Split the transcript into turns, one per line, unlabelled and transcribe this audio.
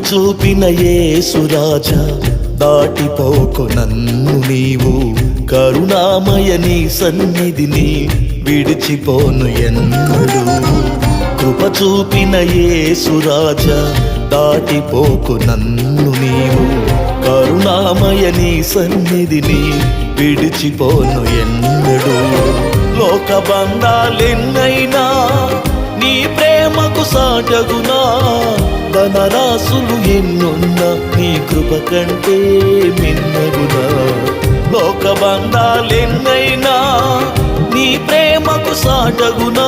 చూపిన యేసురాజా దాటిపోకు నన్ను నీవు, కరుణామయ నీ సన్నిధిని విడిచిపోను ఎన్నడు. కృప చూపిన యేసురాజా దాటిపోకు నన్ను నీవు, కరుణామయ నీ సన్నిధిని విడిచిపోను ఎన్నడు. లోక బంధాలెన్నైనా నీ ప్రేమకు సాటగునా, ధనరాశులు ఎన్నున్నా నీ కృప కంటే మిన్నగునా. లోక బంధాలెన్నైనా నీ ప్రేమకు సాటగునా,